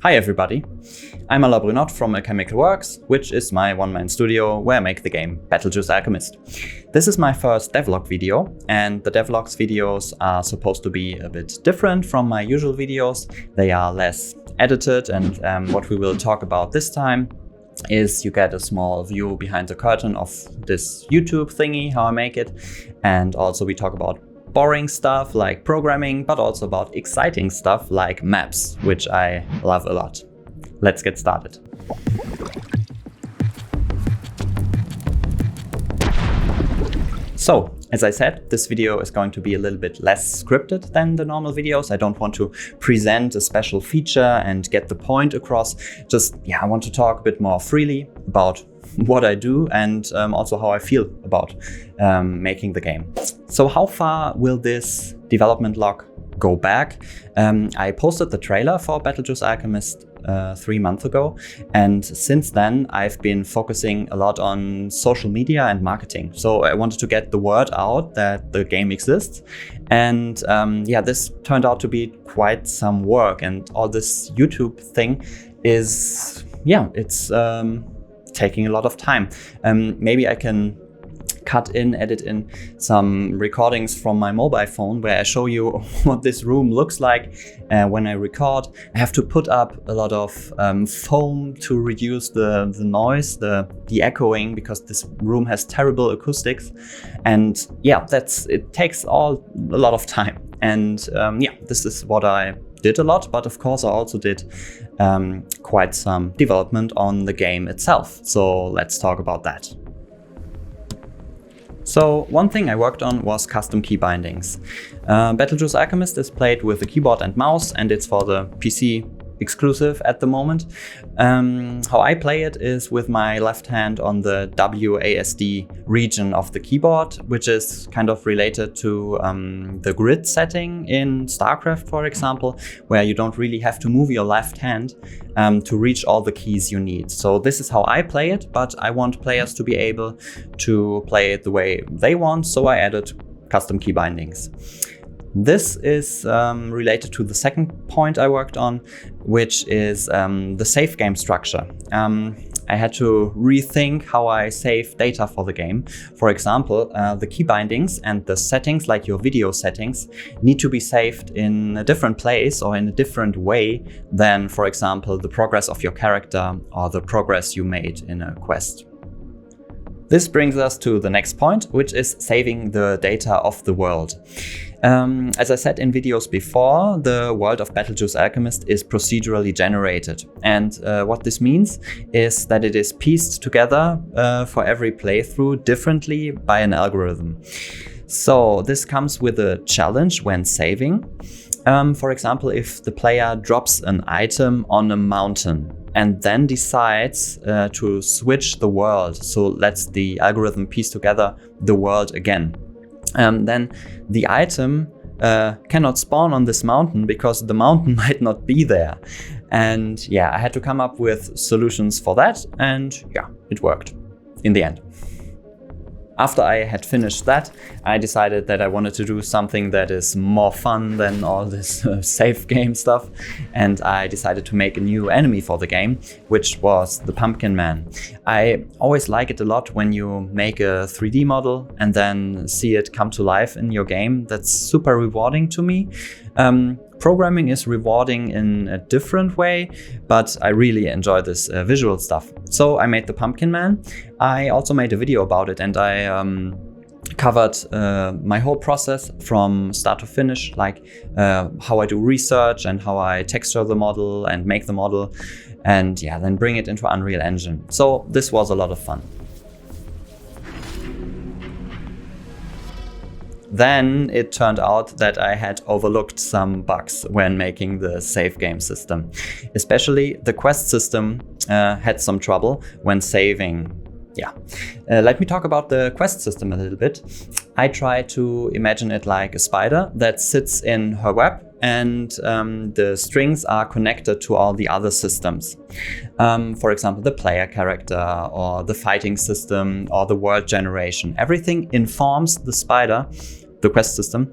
Hi everybody, I'm Alain from Alchemical Works, which is my one-man studio where I make the game BattleJuice Alchemist. This is my first devlog video, and the devlogs videos are supposed to be a bit different from my usual videos. They are less edited, and what we will talk about this time is you get a small view behind the curtain of this YouTube thingy, how I make it, and also we talk about boring stuff like programming, but also about exciting stuff like maps, which I love a lot. Let's get started. So, as I said, this video is going to be a little bit less scripted than the normal videos. I don't want to present a special feature and get the point across. I want to talk a bit more freely about what I do and also how I feel about making the game. So how far will this development log go back? I posted the trailer for BattleJuice Alchemist 3 months ago, and since then I've been focusing a lot on social media and marketing. So I wanted to get the word out that the game exists, and this turned out to be quite some work, and all this YouTube thing is it's taking a lot of time. Maybe I can edit in some recordings from my mobile phone where I show you what this room looks like when I record. I have to put up a lot of foam to reduce the noise, the echoing, because this room has terrible acoustics. And it takes a lot of time. And this is what I did a lot, but of course I also did quite some development on the game itself. So let's talk about that. So one thing I worked on was custom keybindings. BattleJuice Alchemist is played with a keyboard and mouse, and it's for the PC exclusive at the moment. How I play it is with my left hand on the WASD region of the keyboard, which is kind of related to the grid setting in StarCraft, for example, where you don't really have to move your left hand to reach all the keys you need. So this is how I play it, but I want players to be able to play it the way they want, so I added custom key bindings. This is related to the second point I worked on, which is the save game structure. I had to rethink how I save data for the game. For example, the key bindings and the settings, like your video settings, need to be saved in a different place or in a different way than, for example, the progress of your character or the progress you made in a quest. This brings us to the next point, which is saving the data of the world. As I said in videos before, the world of BattleJuice Alchemist is procedurally generated. And what this means is that it is pieced together for every playthrough differently by an algorithm. So this comes with a challenge when saving. For example, if the player drops an item on a mountain and then decides to switch the world, so lets the algorithm piece together the world again, then the item cannot spawn on this mountain because the mountain might not be there. And I had to come up with solutions for that, and it worked in the end. After I had finished that, I decided that I wanted to do something that is more fun than all this save game stuff, and I decided to make a new enemy for the game, which was the Pumpkin Man. I always like it a lot when you make a 3D model and then see it come to life in your game. That's super rewarding to me. Programming is rewarding in a different way, but I really enjoy this visual stuff. So I made the Pumpkin Man. I also made a video about it, and I covered my whole process from start to finish, like how I do research and how I texture the model and make the model, and then bring it into Unreal Engine. So this was a lot of fun. Then it turned out that I had overlooked some bugs when making the save game system. Especially the quest system had some trouble when saving. Let me talk about the quest system a little bit. I try to imagine it like a spider that sits in her web, and the strings are connected to all the other systems. For example, the player character or the fighting system or the world generation. Everything informs the spider the quest system,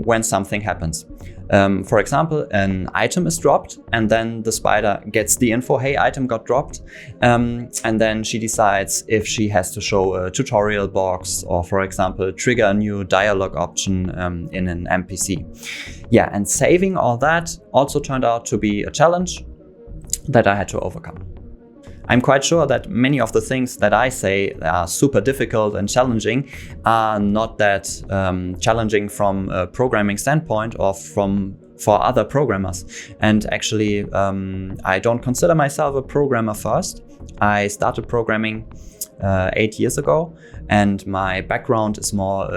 when something happens. For example, an item is dropped and then the spider gets the info, hey, item got dropped. And then she decides if she has to show a tutorial box or, for example, trigger a new dialogue option in an NPC. Yeah, and saving all that also turned out to be a challenge that I had to overcome. I'm quite sure that many of the things that I say are super difficult and challenging are not that challenging from a programming standpoint or for other programmers. And actually, I don't consider myself a programmer first. I started programming 8 years ago, and my background is more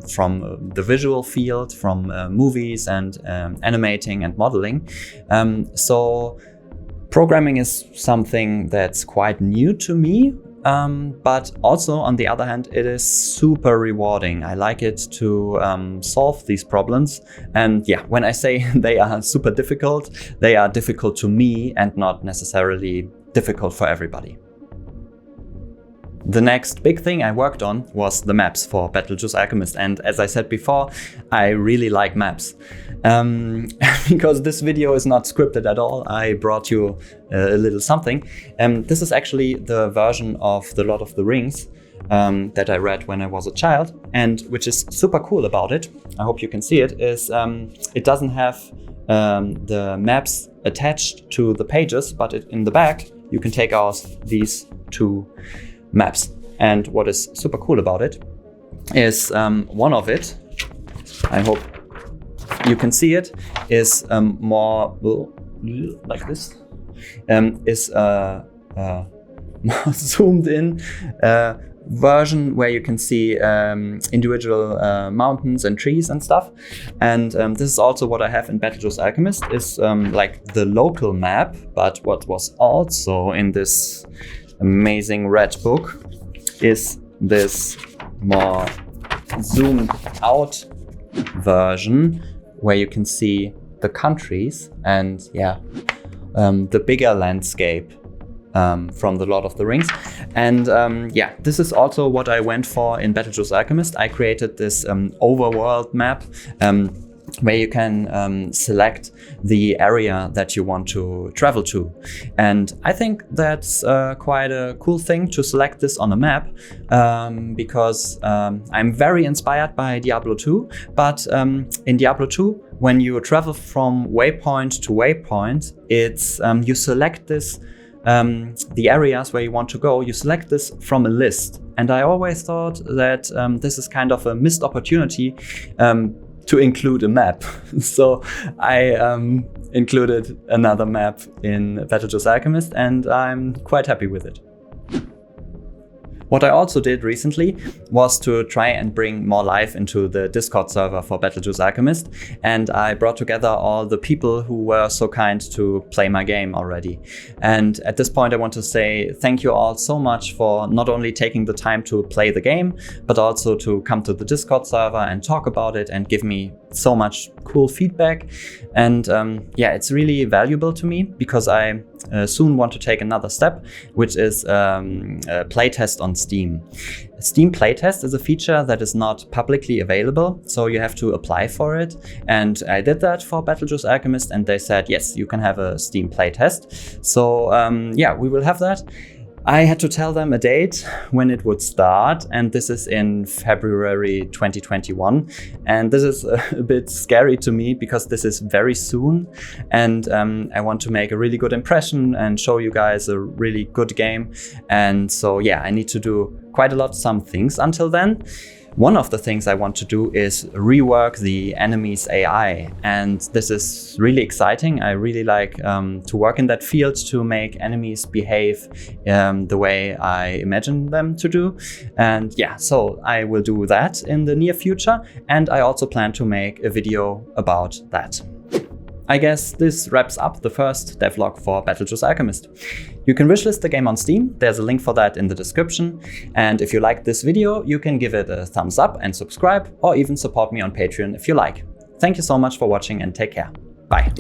from the visual field, from movies and animating and modeling. So programming is something that's quite new to me, but also on the other hand, it is super rewarding. I like it to solve these problems. And yeah, when I say they are super difficult, they are difficult to me and not necessarily difficult for everybody. The next big thing I worked on was the maps for BattleJuice Alchemist, and as I said before, I really like maps. Because this video is not scripted at all, I brought you a little something. This is actually the version of The Lord of the Rings that I read when I was a child, and which is super cool about it, I hope you can see it, is it doesn't have the maps attached to the pages, but in the back you can take out these two maps. And what is super cool about it is one of it, I hope you can see it, is more like this, is a more zoomed in version where you can see individual mountains and trees and stuff. And this is also what I have in BattleJuice Alchemist, is like the local map. But what was also in this amazing red book is this more zoomed out version where you can see the countries and the bigger landscape from The Lord of the Rings. And this is also what I went for in BattleJuice Alchemist. I created this overworld map where you can select the area that you want to travel to. And I think that's quite a cool thing to select this on a map, because I'm very inspired by Diablo 2, but in Diablo 2, when you travel from waypoint to waypoint, it's you select this, the areas where you want to go, you select this from a list. And I always thought that this is kind of a missed opportunity to include a map. So I included another map in BattleJuice Alchemist, and I'm quite happy with it. What I also did recently was to try and bring more life into the Discord server for BattleJuice Alchemist, and I brought together all the people who were so kind to play my game already. And at this point I want to say thank you all so much for not only taking the time to play the game, but also to come to the Discord server and talk about it and give me so much cool feedback. And it's really valuable to me, because I soon want to take another step, which is a playtest on Steam. Steam playtest is a feature that is not publicly available, so you have to apply for it. And I did that for BattleJuice Alchemist, and they said, yes, you can have a Steam playtest. So we will have that. I had to tell them a date when it would start, and this is in February 2021. And this is a bit scary to me, because this is very soon, and I want to make a really good impression and show you guys a really good game. And so I need to do quite a lot, some things until then. One of the things I want to do is rework the enemy's AI, and this is really exciting. I really like to work in that field, to make enemies behave the way I imagine them to do. And so I will do that in the near future, and I also plan to make a video about that. I guess this wraps up the first devlog for BattleJuice Alchemist. You can wishlist the game on Steam, there's a link for that in the description. And if you liked this video, you can give it a thumbs up and subscribe, or even support me on Patreon if you like. Thank you so much for watching, and take care. Bye.